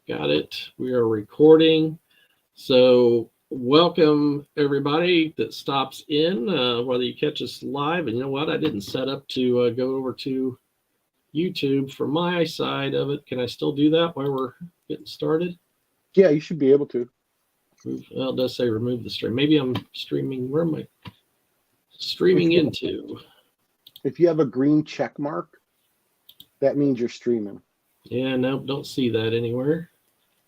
Got it. We are recording. So welcome everybody that stops in, whether you catch us live. And you know what? I didn't set up to go over to YouTube for my side of it. Can I still do that while we're getting started? Yeah, you should be able to. Well, it does say remove the stream. Maybe I'm streaming. Where am I streaming into? If you have a green check mark, that means you're streaming. Yeah, no, don't see that anywhere.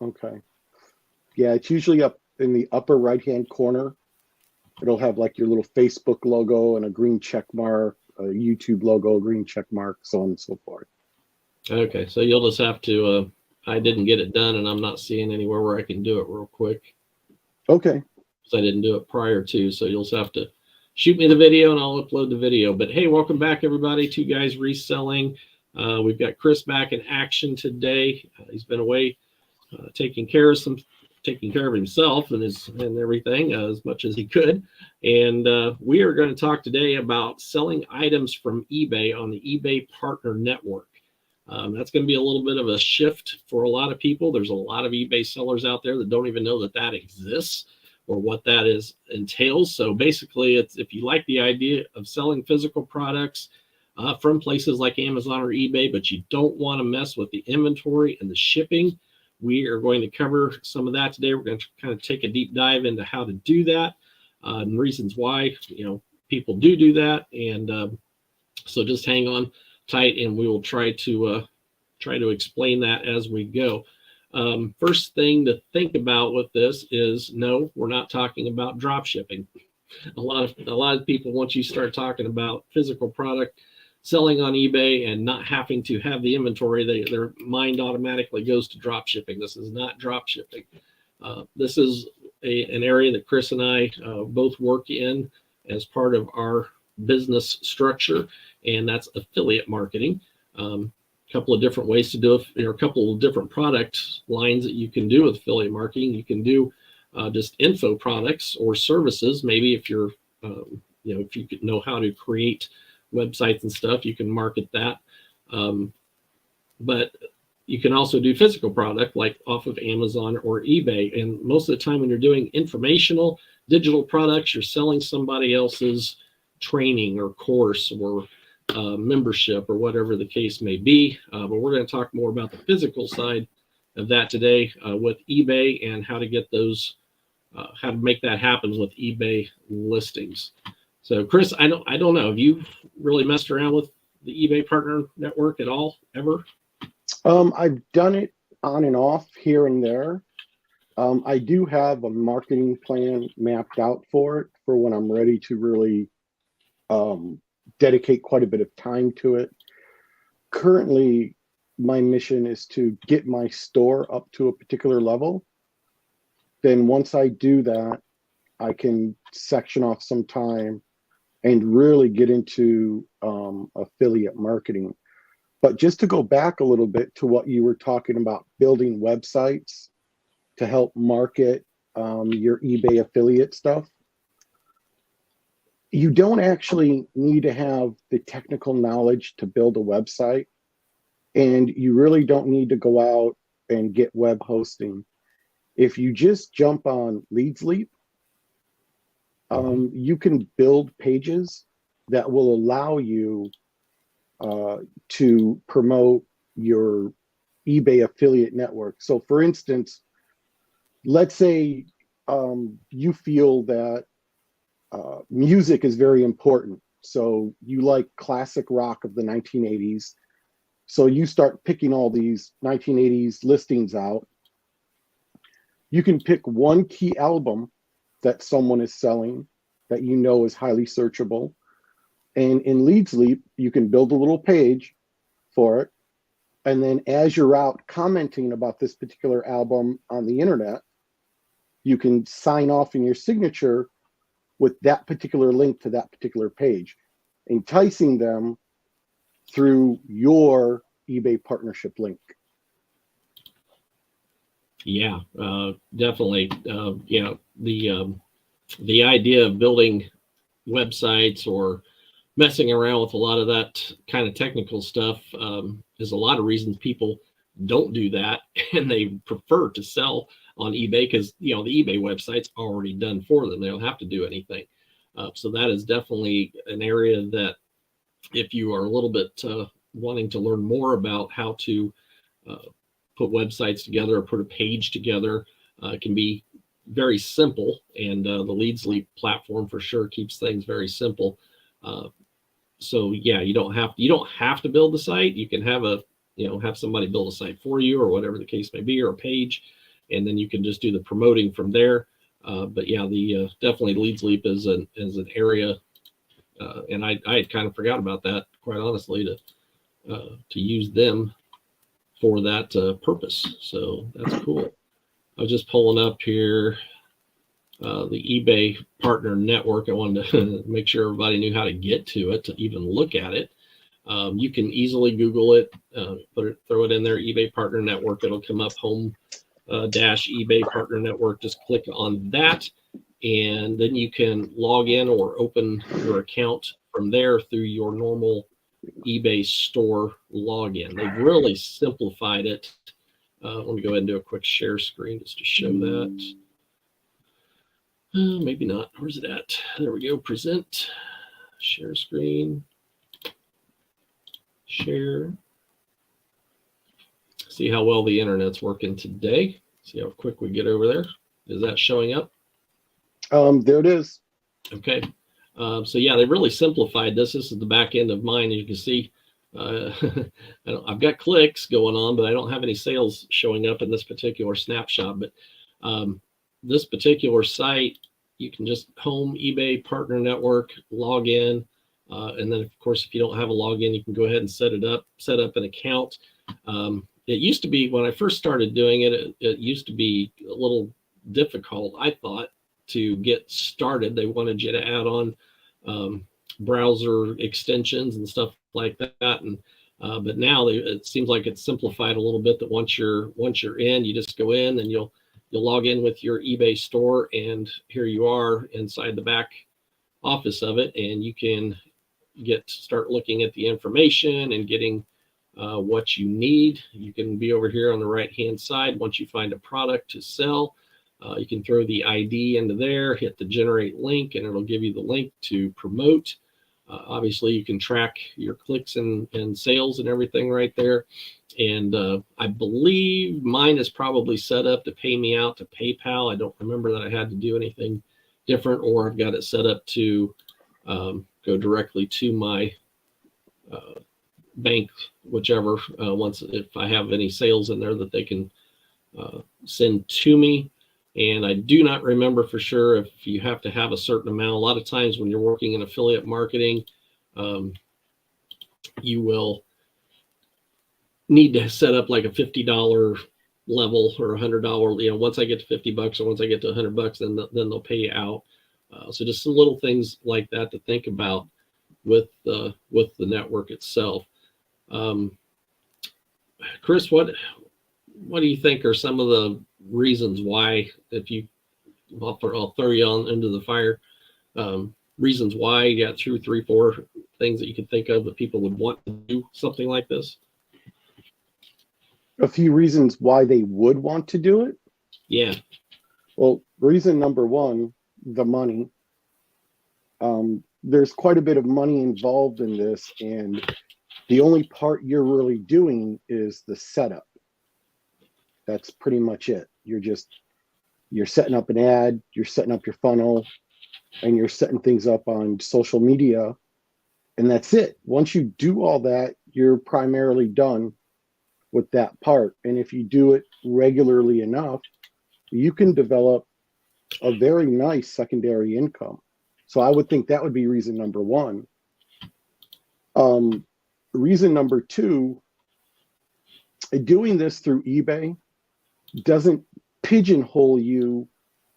Okay. Yeah, it's usually up in the upper right-hand corner. It'll have like your little Facebook logo and a green check mark, a YouTube logo, green check mark, so on and so forth. Okay, so you'll just have to, I didn't get it done and I'm not seeing anywhere where I can do it real quick. Okay. Because I didn't do it prior to, so you'll just have to shoot me the video and I'll upload the video. But hey, welcome back everybody. Two Guys Reselling. We've got Chris back in action today. He's been away taking care of himself and everything as much as he could. And we are going to talk today about selling items from eBay on the eBay Partner Network. That's going to be a little bit of a shift for a lot of people. There's a lot of eBay sellers out there that don't even know that that exists or what that entails. So basically, it's if you like the idea of selling physical products from places like Amazon or eBay, but you don't want to mess with the inventory and the shipping, we are going to cover some of that today. We're going to kind of take a deep dive into how to do that and reasons why people do that. And so just hang on tight, and we will try to explain that as we go. First thing to think about with this is no, we're not talking about drop shipping. A lot of people, once you start talking about physical product selling on eBay and not having to have the inventory, their mind automatically goes to drop shipping. This is not drop shipping. This is an area that Chris and I both work in as part of our business structure, and that's affiliate marketing. Couple of different ways to do it. There are a couple of different product lines that you can do with affiliate marketing. You can do just info products or services. Maybe if you're, if you know how to create websites and stuff, you can market that. But you can also do physical product like off of Amazon or eBay. And most of the time when you're doing informational digital products, you're selling somebody else's training or course or membership or whatever the case may be. But we're going to talk more about the physical side of that today with eBay and how to get those, how to make that happen with eBay listings. So Chris, I don't know, have you really messed around with the eBay Partner Network at all, ever? I've done it on and off here and there. I do have a marketing plan mapped out for it for when I'm ready to really dedicate quite a bit of time to it. Currently, my mission is to get my store up to a particular level. Then once I do that, I can section off some time and really get into affiliate marketing. But just to go back a little bit to what you were talking about, building websites to help market your eBay affiliate stuff, you don't actually need to have the technical knowledge to build a website, and you really don't need to go out and get web hosting. If you just jump on LeadsLeap, you can build pages that will allow you to promote your eBay affiliate network. So for instance, let's say you feel that music is very important. So you like classic rock of the 1980s. So you start picking all these 1980s listings out. You can pick one key album that someone is selling that you know is highly searchable. And in LeadsLeap, you can build a little page for it. And then as you're out commenting about this particular album on the internet, you can sign off in your signature with that particular link to that particular page, enticing them through your eBay partnership link. Yeah, definitely. The idea of building websites or messing around with a lot of that kind of technical stuff is a lot of reasons people don't do that, and they prefer to sell on eBay because, you know, the eBay website's already done for them. They don't have to do anything. So that is definitely an area that if you are a little bit wanting to learn more about how to put websites together or put a page together, it can be very simple. And the Leads Leap platform for sure keeps things very simple. So yeah, you don't have to build the site. You can have somebody build a site for you or whatever the case may be, or a page, and then you can just do the promoting from there. But yeah, the definitely Leads Leap is an area, and I had kind of forgot about that, quite honestly, to use them for that purpose. So that's cool. I was just pulling up here the eBay Partner Network. I wanted to make sure everybody knew how to get to it, to even look at it. You can easily Google it, throw it in there, eBay Partner Network. It'll come up, home dash eBay Partner Network. Just click on that, and then you can log in or open your account from there through your normal eBay store login. They've really simplified it. Let me go ahead and do a quick share screen just to show that. Maybe not. Where's it at? There we go. Present. Share screen. Share. See how well the internet's working today. See how quick we get over there. Is that showing up? There it is. Okay. So yeah, they really simplified this. This is the back end of mine. As you can see, I've got clicks going on, but I don't have any sales showing up in this particular snapshot. But this particular site, you can just home eBay Partner Network, log in, and then of course, if you don't have a login, you can go ahead and set up an account. It used to be, when I first started doing it, it used to be a little difficult, I thought, to get started. They wanted you to add on browser extensions and stuff like that, and but now it seems like it's simplified a little bit. That once you're in, you just go in and you'll log in with your eBay store, and here you are inside the back office of it, and you can start looking at the information and getting what you need. You can be over here on the right hand side. Once you find a product to sell, you can throw the ID into there, hit the generate link, and it'll give you the link to promote. Obviously, you can track your clicks and sales and everything right there. And I believe mine is probably set up to pay me out to PayPal. I don't remember that I had to do anything different, or I've got it set up to go directly to my bank, whichever, if I have any sales in there that they can send to me. And I do not remember for sure if you have to have a certain amount. A lot of times when you're working in affiliate marketing, you will need to set up like a $50 level or $100. Once I get to $50 or once I get to $100, then they'll pay you out. So just some little things like that to think about with the network itself. Chris, what do you think are some of the reasons why, I'll throw you on into the fire, reasons why? You got 2, 3, 4 things that you could think of that people would want to do something like this? A few reasons why they would want to do it. Yeah. Well, reason number one, the money. There's quite a bit of money involved in this, and the only part you're really doing is the setup. That's pretty much it. You're setting up an ad, you're setting up your funnel, and you're setting things up on social media, and that's it. Once you do all that, you're primarily done with that part. And if you do it regularly enough, you can develop a very nice secondary income. So I would think that would be reason number one. Reason number two, doing this through eBay doesn't pigeonhole you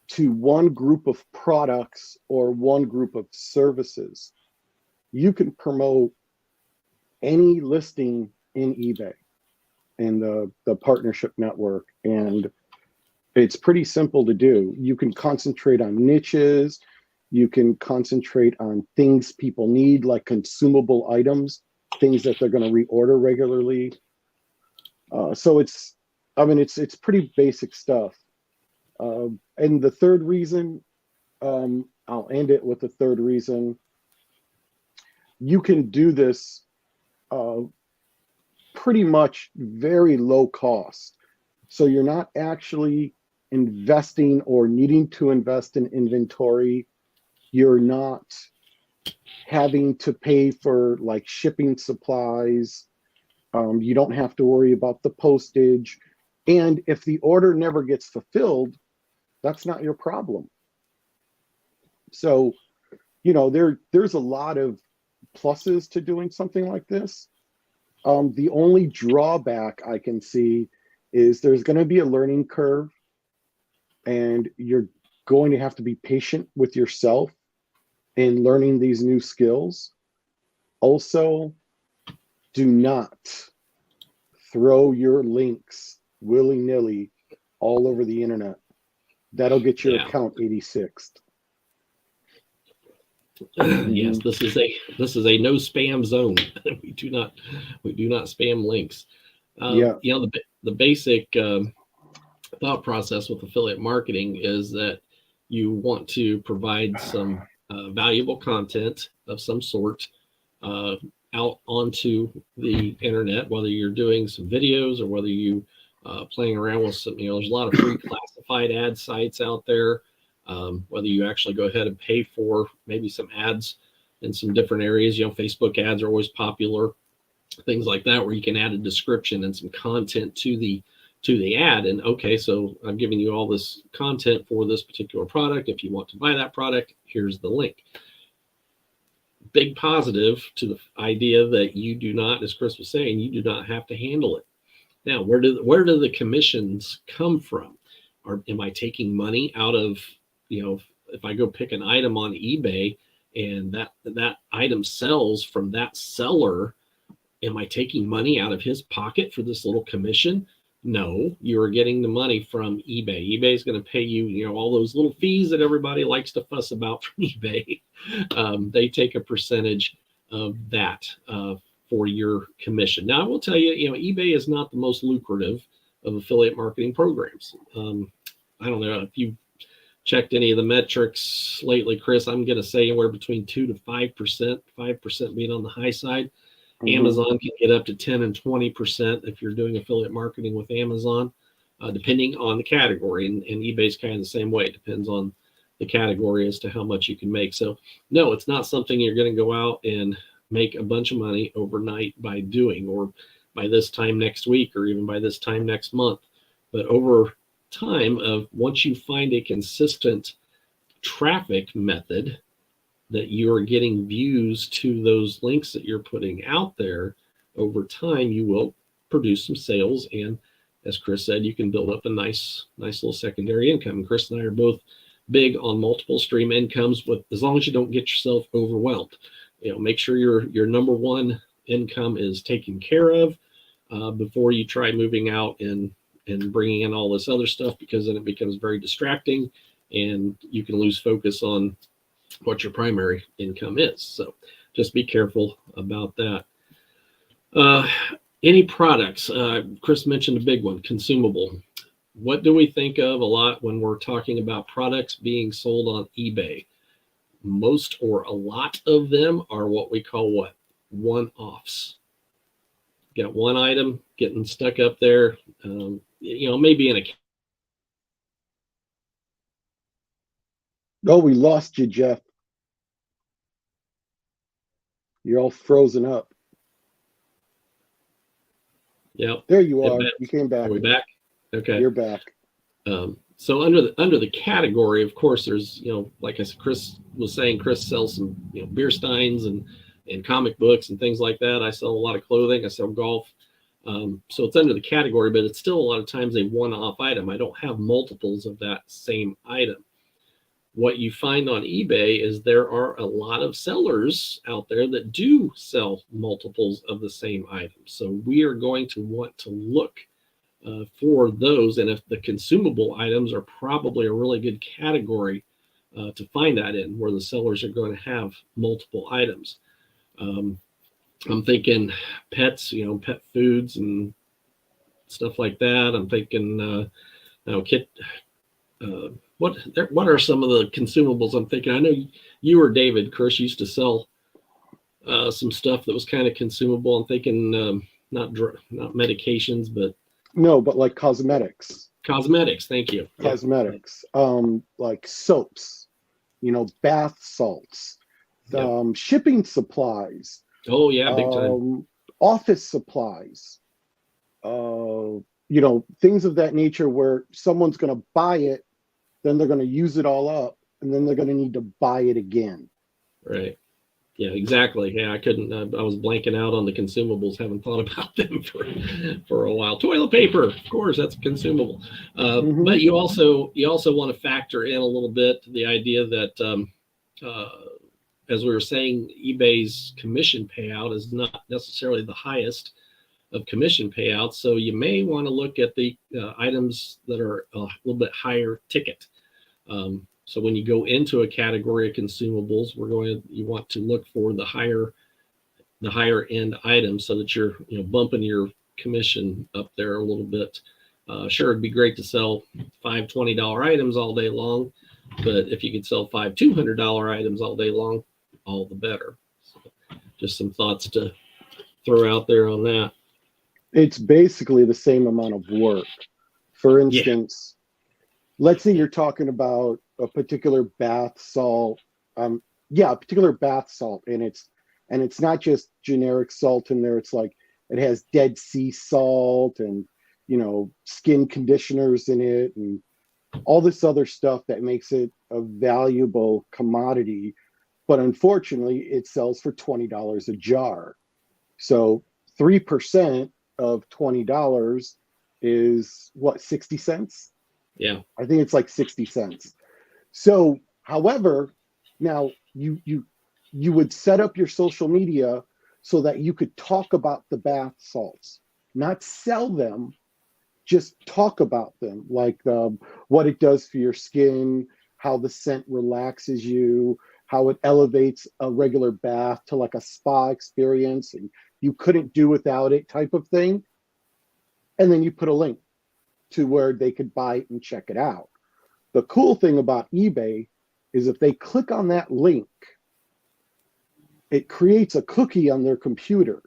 to one group of products or one group of services. You can promote any listing in eBay and the partnership network, and it's pretty simple to do. You can concentrate on niches. You can concentrate on things people need, like consumable items, things that they're going to reorder regularly. So I mean, it's pretty basic stuff. And the third reason, I'll end it with the third reason. You can do this uh, pretty much very low cost. So you're not actually investing or needing to invest in inventory. You're not having to pay for like shipping supplies. You don't have to worry about the postage. And if the order never gets fulfilled, that's not your problem. So, there's a lot of pluses to doing something like this. The only drawback I can see is there's going to be a learning curve, and you're going to have to be patient with yourself in learning these new skills. Also, do not throw your links willy-nilly all over the internet. That'll get your account 86'd. Yes, this is a no spam zone. we do not spam links. The basic thought process with affiliate marketing is that you want to provide some valuable content of some sort out onto the internet, whether you're doing some videos or whether you playing around with some, there's a lot of free classified ad sites out there. Whether you actually go ahead and pay for maybe some ads in some different areas, Facebook ads are always popular, things like that, where you can add a description and some content to the ad. And okay, so I'm giving you all this content for this particular product. If you want to buy that product, here's the link. Big positive to the idea that you do not, as Chris was saying, you do not have to handle it. Now, where do the commissions come from? Or am I taking money out of, if I go pick an item on eBay and that item sells from that seller, am I taking money out of his pocket for this little commission? No, you are getting the money from eBay. eBay is going to pay you, all those little fees that everybody likes to fuss about from eBay. They take a percentage of that for your commission. Now, I will tell you, eBay is not the most lucrative of affiliate marketing programs. I don't know if you checked any of the metrics lately, Chris. I'm going to say anywhere between 2 to 5%, 5% being on the high side. Amazon can get up to 10 and 20% if you're doing affiliate marketing with Amazon, depending on the category. And eBay's kind of the same way. It depends on the category as to how much you can make. So, no, it's not something you're going to go out and make a bunch of money overnight by doing, or by this time next week, or even by this time next month. But over time, once you find a consistent traffic method that you're getting views to those links that you're putting out there, over time you will produce some sales. And as Chris said, you can build up a nice little secondary income. And Chris and I are both big on multiple stream incomes, with as long as you don't get yourself overwhelmed. Make sure your number one income is taken care of before you try moving out and bringing in all this other stuff, because then it becomes very distracting and you can lose focus on what your primary income is. So just be careful about that. Any products? Chris mentioned a big one, consumable. What do we think of a lot when we're talking about products being sold on eBay? Most or a lot of them are what we call one-offs. Got one item getting stuck up there, maybe in a. Oh, we lost you, Jeff. You're all frozen up. Yep. There you are. You came back. Are we back? Okay. You're back. So under the category, of course, there's, like I said, Chris was saying, Chris sells some, beer steins and comic books and things like that. I sell a lot of clothing. I sell golf. So it's under the category, but it's still a lot of times a one-off item. I don't have multiples of that same item. What you find on eBay is there are a lot of sellers out there that do sell multiples of the same item. So we are going to want to look for those. And if the consumable items are probably a really good category to find that in, where the sellers are going to have multiple items. I'm thinking pets, pet foods and stuff like that. I'm thinking, now kit. What are some of the consumables I'm thinking? I know you or David, Chris, used to sell some stuff that was kind of consumable. I'm thinking not medications, but No, but like cosmetics. cosmetics. Thank you. Cosmetics. Like soaps, bath salts, shipping supplies. Oh yeah, big time. Office supplies. Things of that nature where someone's going to buy it, then they're going to use it all up, and then they're going to need to buy it again. Right. Yeah, exactly. Yeah, I couldn't. I was blanking out on the consumables. Haven't thought about them for a while. Toilet paper, of course, that's consumable. But you also want to factor in a little bit the idea that, as we were saying, eBay's commission payout is not necessarily the highest of commission payouts. So you may want to look at the items that are a little bit higher ticket. So when you go into a category of consumables, you want to look for the higher end items so that you're bumping your commission up there a little bit. Sure, it'd be great to sell $5 $20 items all day long, but if you could sell $5 $200 items all day long, all the better. So just some thoughts to throw out there on that. It's basically the same amount of work. For instance, let's say you're talking about a particular bath salt, a particular bath salt, and it's not just generic salt in there. It's like it has Dead Sea salt and skin conditioners in it and all this other stuff that makes it a valuable commodity. But unfortunately, it sells for $20 a jar. So 3% of $20 is what, 60 cents? Yeah, I think it's like 60 cents. So, however, now you would set up your social media so that you could talk about the bath salts, not sell them, just talk about them, like what it does for your skin, how the scent relaxes you, how it elevates a regular bath to like a spa experience, and you couldn't do without it type of thing. And then you put a link to where they could buy it and check it out. The cool thing about eBay is if they click on that link, it creates a cookie on their computer.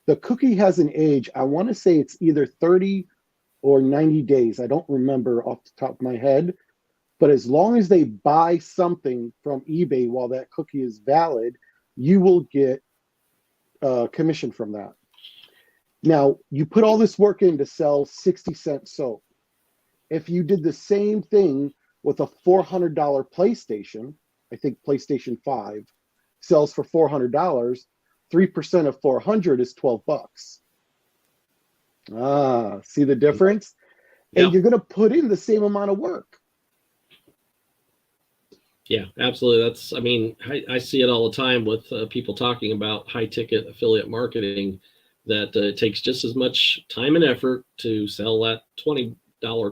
The cookie has an age, I want to say it's either 30 or 90 days. I don't remember off the top of my head. But as long as they buy something from eBay while that cookie is valid, you will get commission from that. Now, you put all this work in to sell 60-cent soap. If you did the same thing with a $400 PlayStation, I think PlayStation 5 sells for $400, 3% of 400 is $12. See the difference? Yeah. And you're going to put in the same amount of work. Yeah, absolutely. I see it all the time with people talking about high ticket affiliate marketing, that it takes just as much time and effort to sell that $20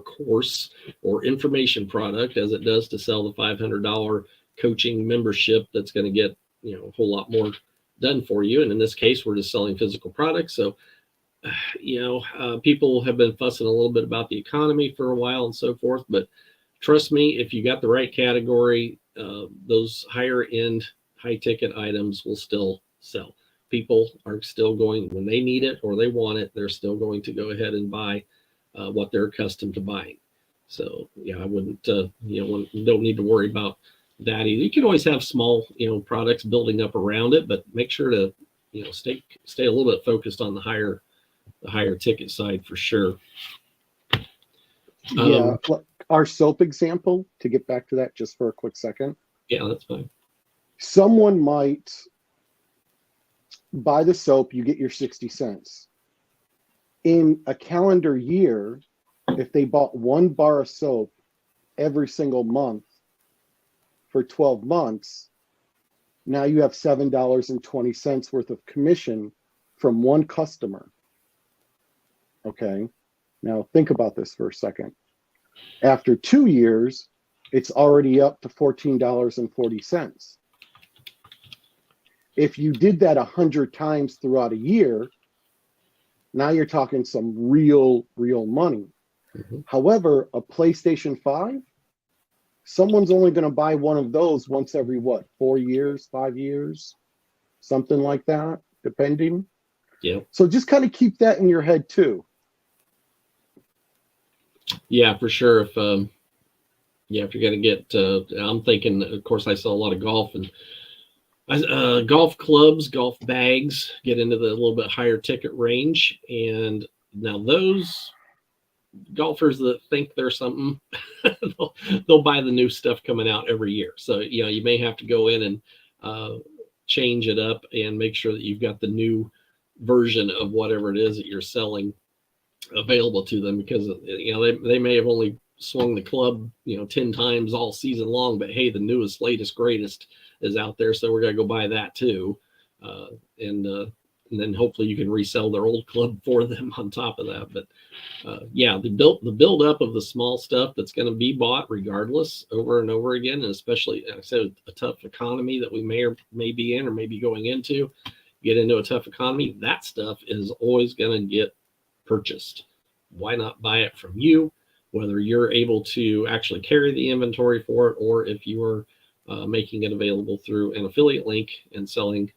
course or information product as it does to sell the $500 coaching membership that's going to get a whole lot more done for you. And in this case, we're just selling physical products. So people have been fussing a little bit about the economy for a while and so forth, but trust me, if you got the right category, those higher end high ticket items will still sell. People are still going, when they need it or they want it, they're still going to go ahead and buy what they're accustomed to buying. So yeah, I wouldn't, don't need to worry about that either. You can always have small, products building up around it, but make sure to, stay a little bit focused on the higher ticket side for sure. Yeah. Our soap example, to get back to that just for a quick second. Yeah, that's fine. Someone might buy the soap, you get your 60 cents. In a calendar year, if they bought one bar of soap every single month for 12 months, now you have $7.20 worth of commission from one customer. Okay. Now think about this for a second. After 2 years, it's already up to $14.40. If you did that 100 times throughout a year, Now you're talking some real money. Mm-hmm. However, a PlayStation 5, someone's only going to buy one of those once every what, 4 years, 5 years, something like that, depending. Yeah. So just kind of keep that in your head too. Yeah, for sure. If you're going to get, I'm thinking, of course, I sell a lot of golf and golf clubs, golf bags, get into the little bit higher ticket range. And now those golfers that think they're something, they'll buy the new stuff coming out every year. So, you may have to go in and change it up and make sure that you've got the new version of whatever it is that you're selling available to them, because they may have only swung the club 10 times all season long, but hey, the newest, latest, greatest is out there, so we're gonna go buy that too, and then hopefully you can resell their old club for them on top of that. But the build up of the small stuff that's going to be bought regardless over and over again, and especially, like I said, a tough economy that we may be in or maybe going into, get into a tough economy, that stuff is always going to get purchased. Why not buy it from you, whether you're able to actually carry the inventory for it, or if you are making it available through an affiliate link and selling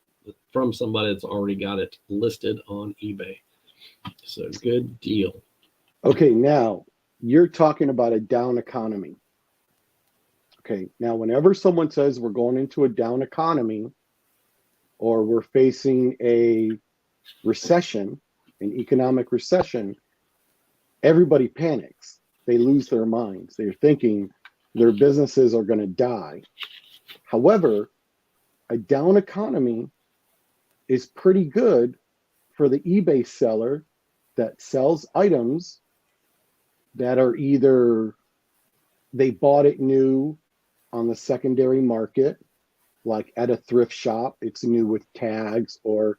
from somebody that's already got it listed on eBay. So good deal. Okay, now you're talking about a down economy. Okay, now whenever someone says we're going into a down economy or we're facing a recession, an economic recession, everybody panics. They lose their minds. They're thinking their businesses are going to die. However, a down economy is pretty good for the eBay seller that sells items that are either they bought it new on the secondary market, like at a thrift shop, it's new with tags, or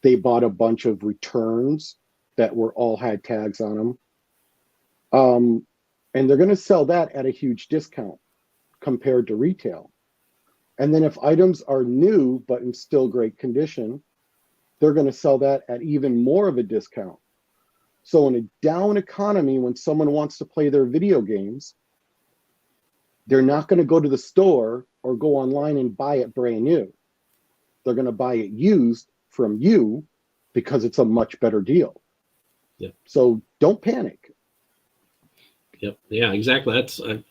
they bought a bunch of returns that were all had tags on them. And they're going to sell that at a huge discount compared to retail. And then if items are new but in still great condition, they're going to sell that at even more of a discount. So in a down economy, when someone wants to play their video games, they're not going to go to the store or go online and buy it brand new. They're going to buy it used from you because it's a much better deal. Yep. So don't panic. Yep. Yeah, exactly. I've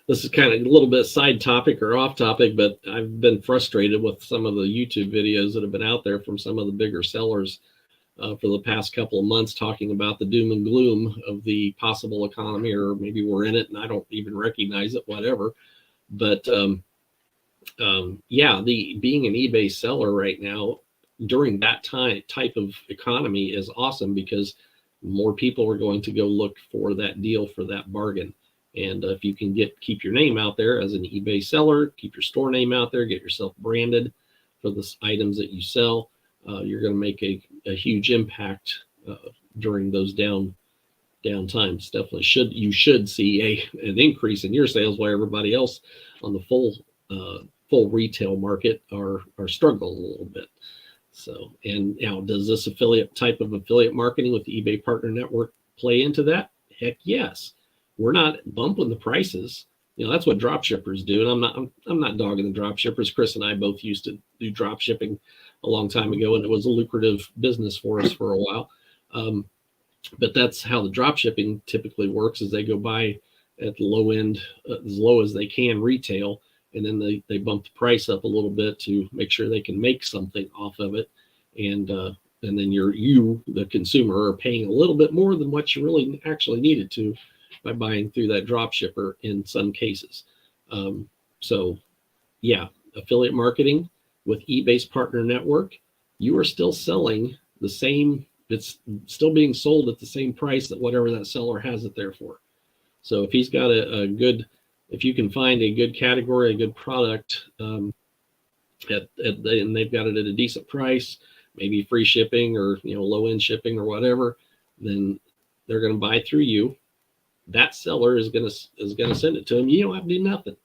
this is kind of a little bit side topic or off topic, but I've been frustrated with some of the YouTube videos that have been out there from some of the bigger sellers for the past couple of months, talking about the doom and gloom of the possible economy, or maybe we're in it and I don't even recognize it, whatever. But being an eBay seller right now during that type of economy is awesome, because more people are going to go look for that deal, for that bargain. And if you can keep your name out there as an eBay seller, keep your store name out there, get yourself branded for the items that you sell, you're going to make a huge impact during those down times. Definitely you should see an increase in your sales, while everybody else on the full retail market are struggling a little bit. So, and now, does this type of affiliate marketing with the eBay Partner Network play into that? Heck yes. We're not bumping the prices. That's what drop shippers do. And I'm not dogging the drop shippers. Chris and I both used to do drop shipping a long time ago, and it was a lucrative business for us for a while. But that's how the drop shipping typically works, is they go buy at the low end, as low as they can retail, and then they bump the price up a little bit to make sure they can make something off of it. And then you, the consumer, are paying a little bit more than what you really actually needed to by buying through that drop shipper in some cases. So yeah, affiliate marketing with eBay's Partner Network, you are still selling the same, it's still being sold at the same price that whatever that seller has it there for. So if he's got if you can find a good category, a good product, and they've got it at a decent price, maybe free shipping or low end shipping or whatever, then they're going to buy through you. That seller is going to send it to them. You don't have to do nothing.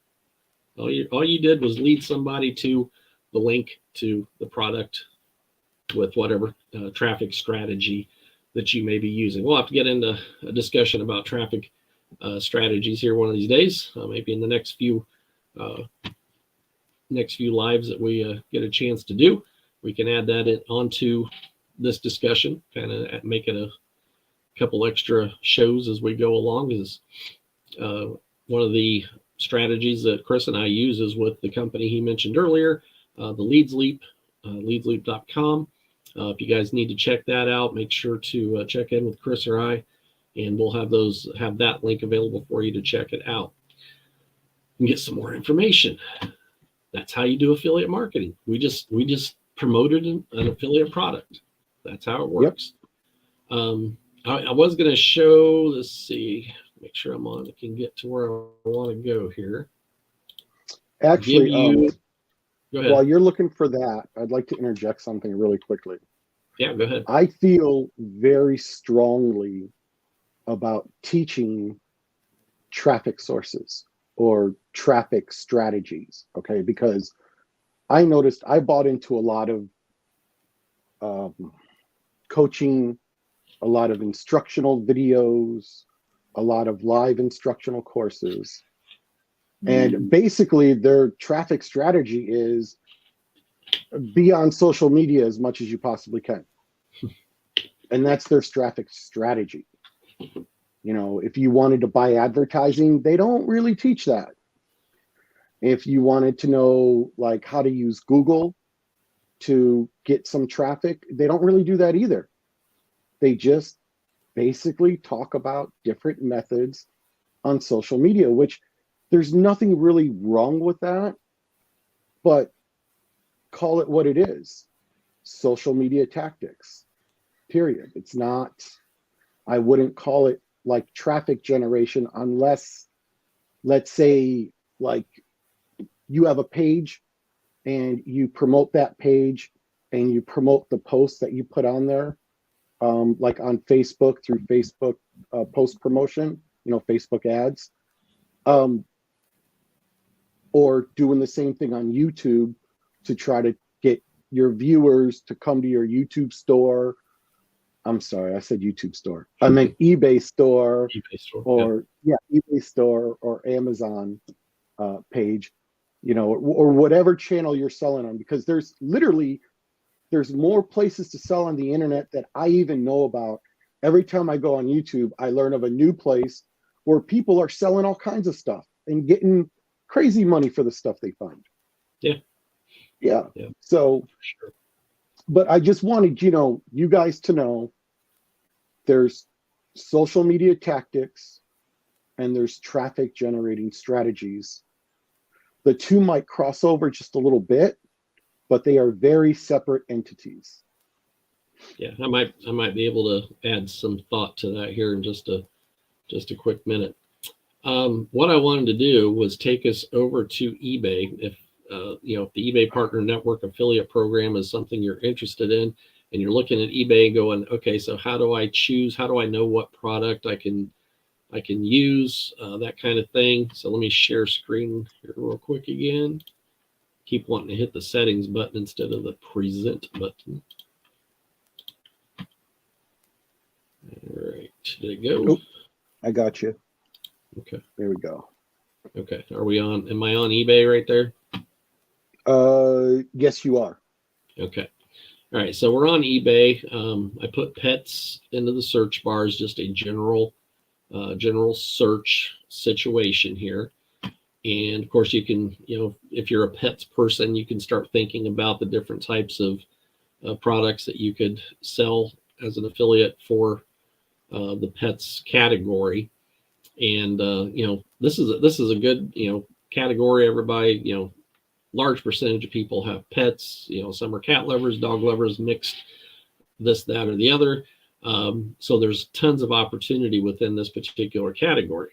All you did was lead somebody to the link to the product with whatever traffic strategy that you may be using. We'll have to get into a discussion about traffic strategies here one of these days, maybe in the next few lives that we get a chance to do. We can add that onto this discussion, kind of make it a couple extra shows as we go along. Is one of the strategies that Chris and I use is with the company he mentioned earlier, the Leads Leap, leadsleap.com. If you guys need to check that out, make sure to check in with Chris or I, and we'll have that link available for you to check it out and get some more information. That's how you do affiliate marketing. We just promoted an affiliate product. That's how it works. Yep. I was going to show, let's see, make sure I'm on, I can get to where I want to go here. Actually, go ahead. While you're looking for that, I'd like to interject something really quickly. Yeah, go ahead. I feel very strongly about teaching traffic sources or traffic strategies, okay? Because I noticed I bought into a lot of coaching, a lot of instructional videos, a lot of live instructional courses. And basically their traffic strategy is be on social media as much as you possibly can. And that's their traffic strategy. You know, if you wanted to buy advertising, they don't really teach that. If you wanted to know like how to use Google to get some traffic, they don't really do that either. They just basically talk about different methods on social media, which there's nothing really wrong with that, but call it what it is. Social media tactics, period. It's not, I wouldn't call it like traffic generation unless, let's say, like you have a page and you promote that page and you promote the posts that you put on there, like on Facebook through Facebook post promotion, you know, Facebook ads, or doing the same thing on YouTube to try to get your viewers to come to your YouTube store. I'm sorry, I said YouTube store. I meant eBay store, or eBay store or Amazon page, you know, or whatever channel you're selling on, because there's more places to sell on the internet that I even know about. Every time I go on YouTube, I learn of a new place where people are selling all kinds of stuff and getting crazy money for the stuff they find. Yeah. So, sure. But I just wanted, you guys to know there's social media tactics and there's traffic generating strategies. The two might cross over just a little bit, but they are very separate entities. Yeah, I might be able to add some thought to that here in just a quick minute. What I wanted to do was take us over to eBay. If if the eBay Partner Network affiliate program is something you're interested in, and you're looking at eBay going, okay, so how do I choose? How do I know what product I can use? That kind of thing. So let me share screen here real quick again. Keep wanting to hit the settings button instead of the present button. All right, did it go? Oop, I got you. Okay. There we go. Okay. Am I on eBay right there? Yes, you are. Okay. All right. So we're on eBay. I put pets into the search bars, just a general search situation here. And of course you can, if you're a pets person, you can start thinking about the different types of products that you could sell as an affiliate for the pets category. And this is a good category. Everybody, large percentage of people have pets. Some are cat lovers, dog lovers, mixed this, that, or the other. So there's tons of opportunity within this particular category.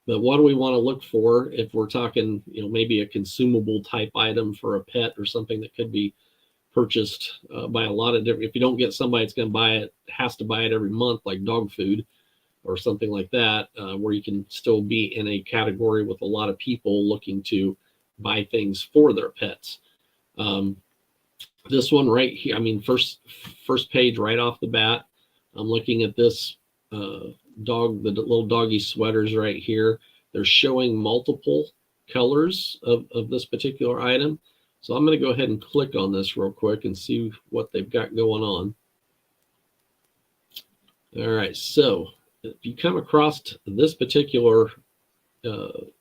But what do we want to look for if we're talking, maybe a consumable type item for a pet or something that could be purchased by a lot of different. If you don't get somebody that's going to buy it, has to buy it every month, like dog food or something like that, where you can still be in a category with a lot of people looking to buy things for their pets. This one right here, first page right off the bat, I'm looking at this the little doggy sweaters right here. They're showing multiple colors of this particular item. So I'm going to go ahead and click on this real quick and see what they've got going on. All right, so if you come across this particular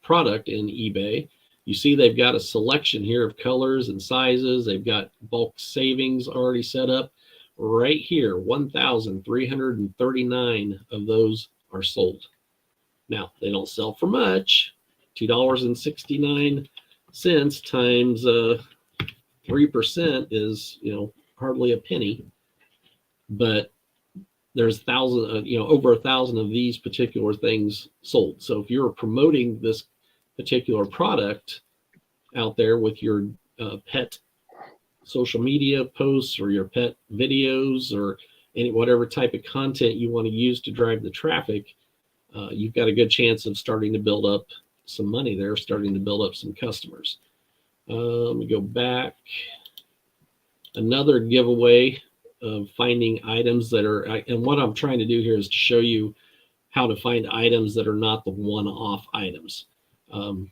product in eBay, you see they've got a selection here of colors and sizes. They've got bulk savings already set up. Right here, 1,339 of those are sold. Now, they don't sell for much. $2.69 times 3% is, hardly a penny. But there's over 1,000 of these particular things sold. So if you're promoting this particular product out there with your pet social media posts or your pet videos or whatever type of content you want to use to drive the traffic, you've got a good chance of starting to build up some money there, starting to build up some customers. Let me go back. Another giveaway of finding items that are, and what I'm trying to do here is to show you how to find items that are not the one-off items.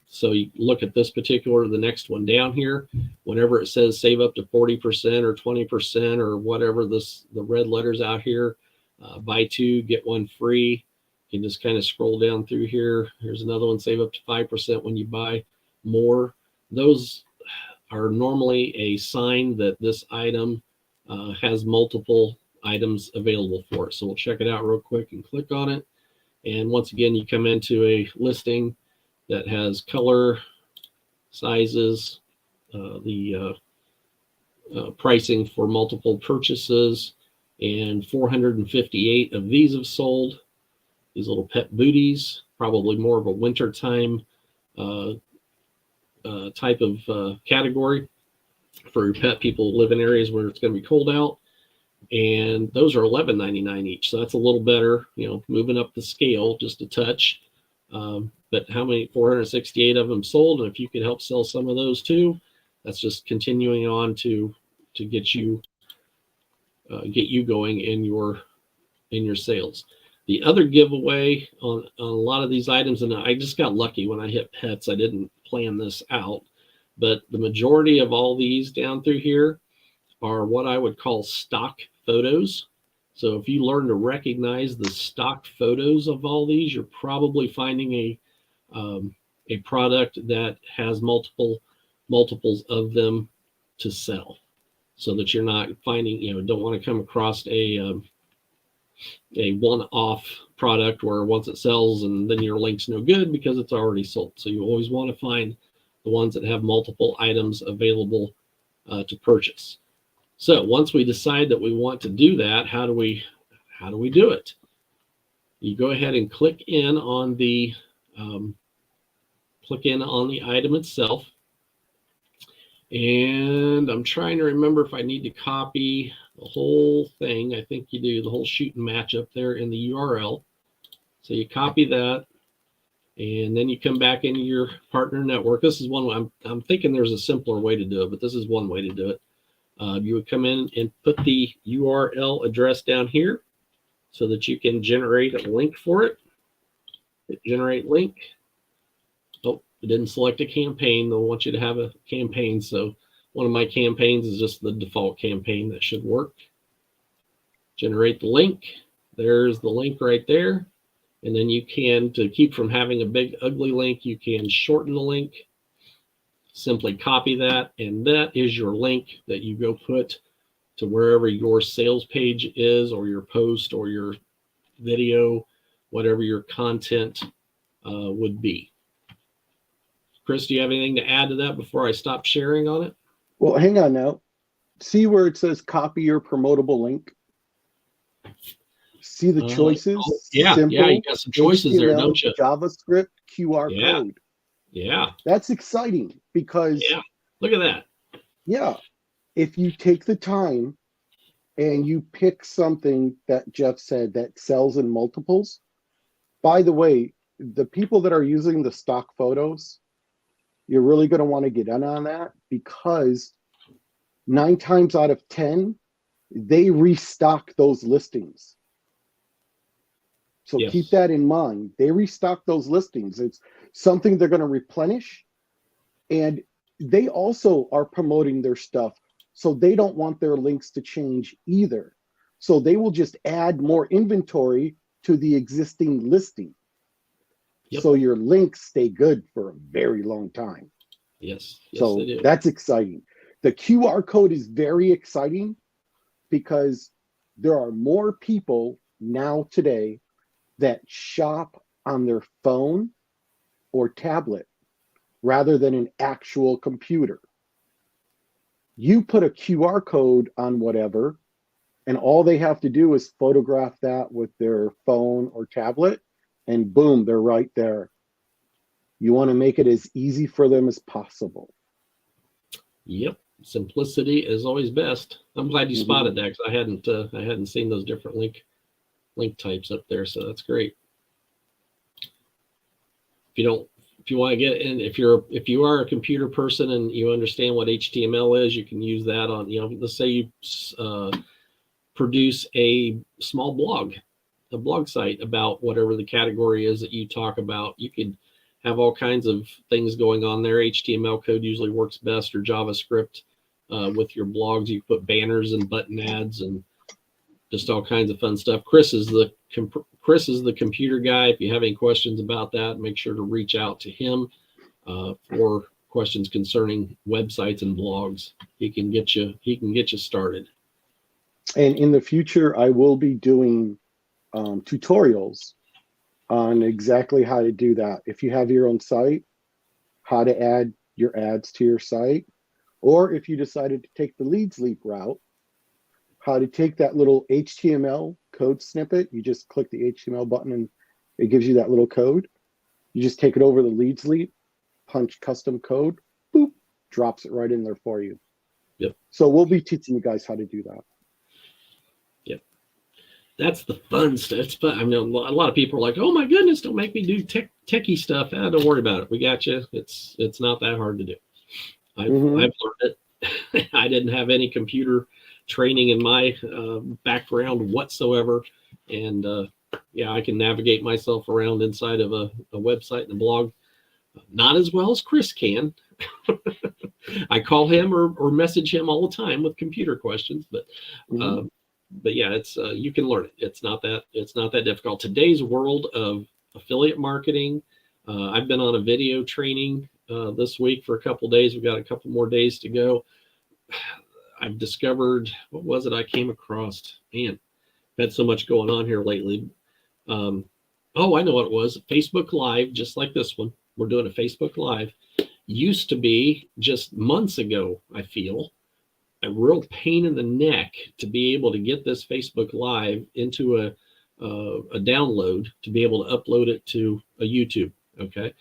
So you look at this particular, the next one down here, whenever it says save up to 40% or 20% or whatever the red letters out here, buy two, get one free. You can just kind of scroll down through here. Here's another one, save up to 5% when you buy more. Those are normally a sign that this item has multiple items available for it. So we'll check it out real quick and click on it. And once again, you come into a listing that has color, sizes, the pricing for multiple purchases, and 458 of these have sold. These little pet booties, probably more of a wintertime type of category for your pet. People live in areas where it's going to be cold out, and those are $11.99 each. So that's a little better, moving up the scale just a touch. But how many? 468 of them sold, and if you could help sell some of those too, that's just continuing on to get you going in your sales. The other giveaway on a lot of these items, and I just got lucky when I hit pets. I didn't plan this out, but the majority of all these down through here are what I would call stock photos. So if you learn to recognize the stock photos of all these, you're probably finding a product that has multiples of them to sell, so that you're not finding, don't want to come across a one-off product where once it sells and then your link's no good because it's already sold. So you always want to find the ones that have multiple items available to purchase. So once we decide that we want to do that, how do we do it? You go ahead and click in on the item itself. And I'm trying to remember if I need to copy the whole thing. I think you do, the whole shoot and match up there in the URL. So you copy that, and then you come back into your partner network. This is one way. I'm thinking there's a simpler way to do it, but this is one way to do it. You would come in and put the URL address down here so that you can generate a link for it. Hit generate link. Oh, it didn't select a campaign. They'll want you to have a campaign. So one of my campaigns is just the default campaign. That should work. Generate the link. There's the link right there. And then you can, to keep from having a big ugly link, you can shorten the link. Simply copy that, and that is your link that you go put to wherever your sales page is, or your post, or your video, whatever your content would be. Chris, do you have anything to add to that before I stop sharing on it? Well, hang on now. See where it says copy your promotable link? See the choices? Yeah, Simple, yeah, you got some choices HTML, there, don't you? JavaScript, QR code. Yeah. That's exciting because, look at that. Yeah, if you take the time and you pick something that Jeff said that sells in multiples, by the way, the people that are using the stock photos, you're really going to want to get in on that, because 9 times out of 10, they restock those listings. So Yes. keep that in mind. They restock those listings. It's something they're going to replenish. And they also are promoting their stuff. So they don't want their links to change either. So they will just add more inventory to the existing listing. Yep. So your links stay good for a very long time. Yes. Yes, So they do. that's exciting. The QR code is very exciting because there are more people now today that shop on their phone or tablet rather than an actual computer. You put a QR code on whatever, and all they have to do is photograph that with their phone or tablet, and boom, they're right there. You want to make it as easy for them as possible. Yep. Simplicity is always best. I'm glad you spotted that, because I hadn't seen those different link types up there, so that's great. If you want to get in, if you are a computer person and you understand what HTML is, you can use that on, let's say you produce a small blog, a blog site about whatever the category is that you talk about. You could have all kinds of things going on there. HTML code usually works best, or JavaScript with your blogs. You put banners and button ads and just all kinds of fun stuff. Chris is the computer guy. If you have any questions about that, make sure to reach out to him for questions concerning websites and blogs. He can get you started. And in the future, I will be doing tutorials on exactly how to do that. If you have your own site, how to add your ads to your site, or if you decided to take the leads leap route, how to take that little HTML code snippet. You just click the HTML button and it gives you that little code. You just take it over the leads leap, punch custom code, boop, drops it right in there for you. Yep. So we'll be teaching you guys how to do that. Yep. That's the fun stuff. It's fun. I mean, a lot of people are like, "Oh my goodness, don't make me do techie stuff." Don't worry about it. We got you. It's not that hard to do. I've learned it. I didn't have any computer training in my background whatsoever, and I can navigate myself around inside of a website and a blog, not as well as Chris can. I call him or message him all the time with computer questions, but yeah, it's you can learn it. It's not that difficult. Today's world of affiliate marketing. I've been on a video training this week for a couple of days. We've got a couple more days to go. I've discovered, what was it I came across? Man, I've had so much going on here lately. I know what it was. Facebook Live, just like this one. We're doing a Facebook Live. Used to be, just months ago, I feel, a real pain in the neck to be able to get this Facebook Live into a download, to be able to upload it to a YouTube. Okay.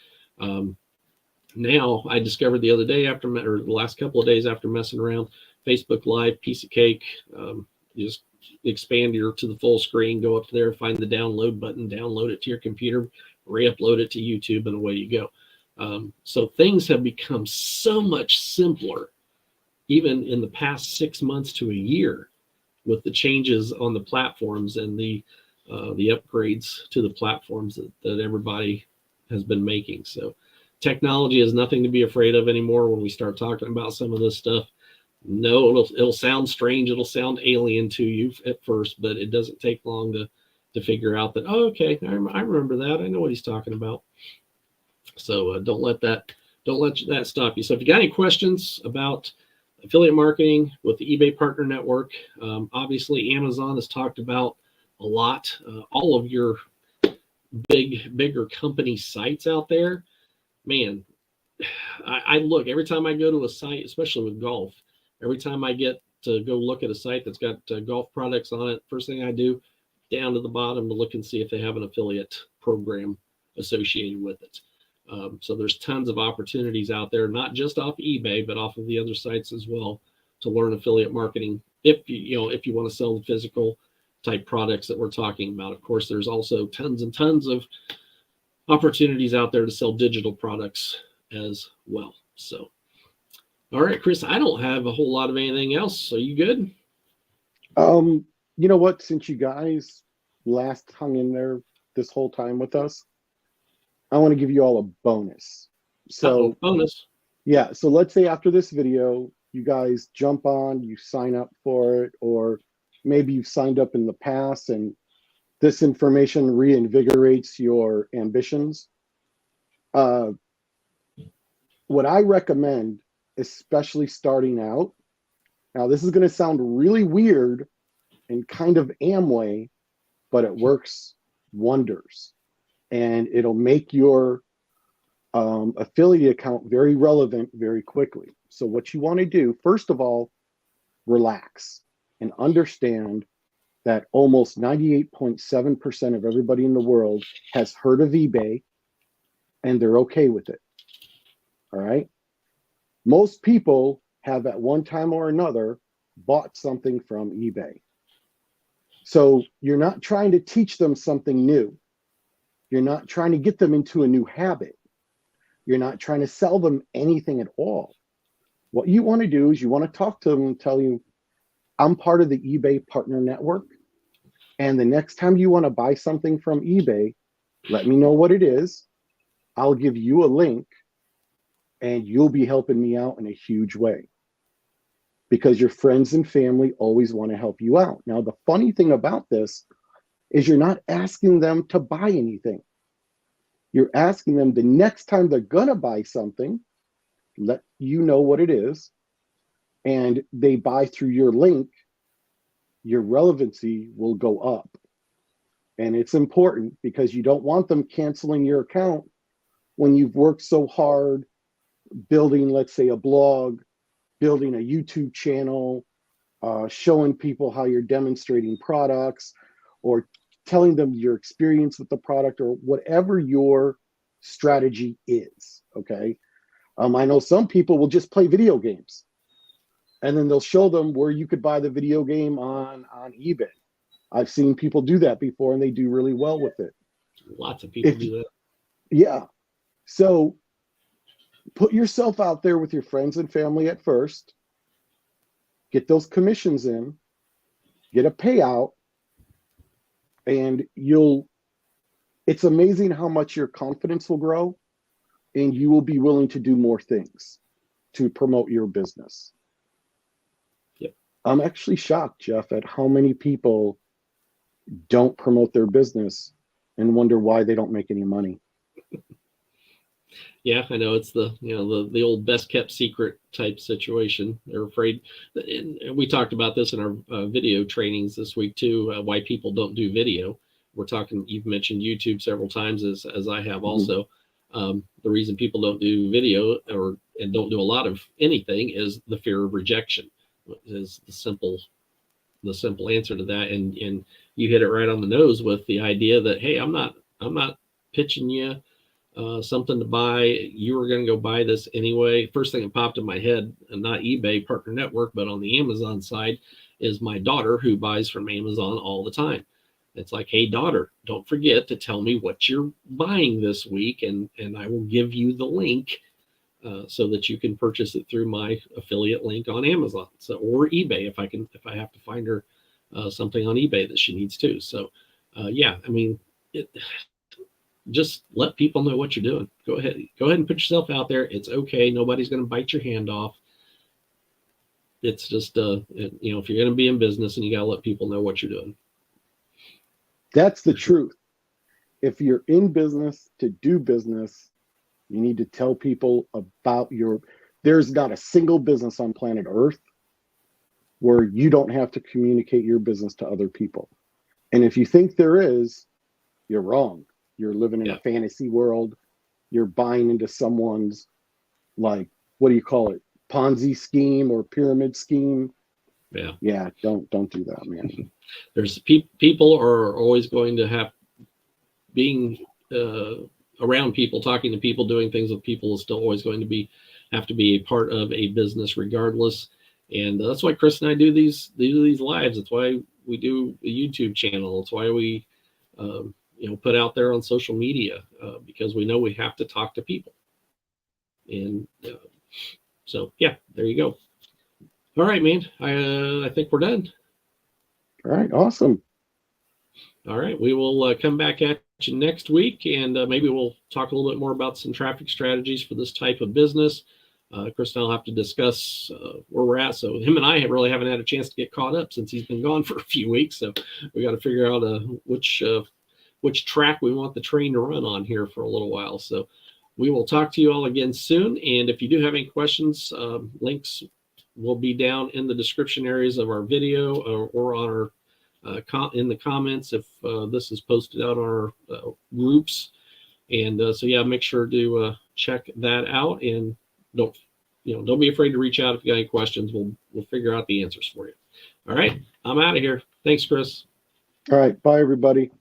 Now I discovered the other day or the last couple of days after messing around, Facebook Live, piece of cake. You just expand to the full screen, go up there, find the download button, download it to your computer, re-upload it to YouTube, and away you go. So things have become so much simpler, even in the past 6 months to a year, with the changes on the platforms and the upgrades to the platforms that everybody has been making. So technology is nothing to be afraid of anymore. When we start talking about some of this stuff, no, it'll sound strange, it'll sound alien to you at first, but it doesn't take long to figure out that, oh, okay, I remember that, I know what he's talking about. So don't let that stop you. So if you got any questions about affiliate marketing with the eBay Partner Network, obviously Amazon has talked about a lot. All of your bigger company sites out there, man, I look every time I go to a site, especially with golf. Every time I get to go look at a site that's got golf products on it, first thing I do, down to the bottom to look and see if they have an affiliate program associated with it. So there's tons of opportunities out there, not just off eBay, but off of the other sites as well, to learn affiliate marketing. If you want to sell the physical type products that we're talking about. Of course, there's also tons and tons of opportunities out there to sell digital products as well. So, all right, Chris, I don't have a whole lot of anything else. Are you good? You know what? Since you guys last hung in there this whole time with us, I want to give you all a bonus. So bonus. yeah, so let's say after this video, you guys jump on, you sign up for it, or maybe you've signed up in the past and this information reinvigorates your ambitions. What I recommend, especially starting out, now this is going to sound really weird and kind of Amway, but it works wonders. And it'll make your affiliate account very relevant very quickly. So what you want to do, first of all, relax and understand that almost 98.7% of everybody in the world has heard of eBay and they're okay with it. All right. Most people have at one time or another bought something from eBay. So you're not trying to teach them something new. You're not trying to get them into a new habit. You're not trying to sell them anything at all. What you want to do is you want to talk to them and tell you, I'm part of the eBay partner network. And the next time you want to buy something from eBay, let me know what it is. I'll give you a link and you'll be helping me out in a huge way. Because your friends and family always want to help you out. Now, the funny thing about this is you're not asking them to buy anything. You're asking them the next time they're going to buy something, let you know what it is, and they buy through your link, your relevancy will go up. And it's important because you don't want them canceling your account when you've worked so hard building, let's say, a blog, building a YouTube channel, showing people how you're demonstrating products, or telling them your experience with the product, or whatever your strategy is, okay? I know some people will just play video games, and then they'll show them where you could buy the video game on eBay. I've seen people do that before, and they do really well with it. Lots of people do that. Yeah. So put yourself out there with your friends and family at first. Get those commissions in. Get a payout. And it's amazing how much your confidence will grow, and you will be willing to do more things to promote your business. Yep. I'm actually shocked, Jeff, at how many people don't promote their business and wonder why they don't make any money. Yeah, I know it's the old best kept secret type situation. They're afraid, and we talked about this in our video trainings this week too. Why people don't do video. We're talking. You've mentioned YouTube several times, as I have also. The reason people don't do video and don't do a lot of anything is the fear of rejection. Is the simple answer to that. And you hit it right on the nose with the idea that, hey, I'm not pitching you something to buy. You were going to go buy this anyway. First thing that popped in my head, and not eBay partner network, but on the Amazon side, is my daughter, who buys from Amazon all the time. It's like, hey, daughter, don't forget to tell me what you're buying this week, and I will give you the link so that you can purchase it through my affiliate link on Amazon, or eBay if I have to find her something on eBay that she needs too. So yeah, I mean, just let people know what you're doing. Go ahead and put yourself out there. It's okay. Nobody's going to bite your hand off. It's just if you're going to be in business, and you got to let people know what you're doing. That's the truth. If you're in business to do business, you need to tell people about there's not a single business on planet Earth where you don't have to communicate your business to other people. And if you think there is, you're wrong. You're living in a fantasy world. You're buying into someone's, what do you call it? Ponzi scheme or pyramid scheme. Yeah. Yeah. Don't do that, man. There's people are always going to have being around people, talking to people, doing things with people is still always going to have to be a part of a business regardless. And that's why Chris and I do these lives. That's why we do a YouTube channel. It's why we, put out there on social media, because we know we have to talk to people. And so, yeah, there you go. All right, man. I think we're done. All right. Awesome. All right. We will come back at you next week, and maybe we'll talk a little bit more about some traffic strategies for this type of business. Chris and I'll have to discuss where we're at. So him and I really haven't had a chance to get caught up since he's been gone for a few weeks. So we got to figure out which track we want the train to run on here for a little while. So we will talk to you all again soon. And if you do have any questions, links will be down in the description areas of our video or on our in the comments if this is posted out on our groups. And so yeah, make sure to check that out, and don't be afraid to reach out if you got any questions. We'll figure out the answers for you. All right, I'm out of here. Thanks, Chris. All right, bye everybody.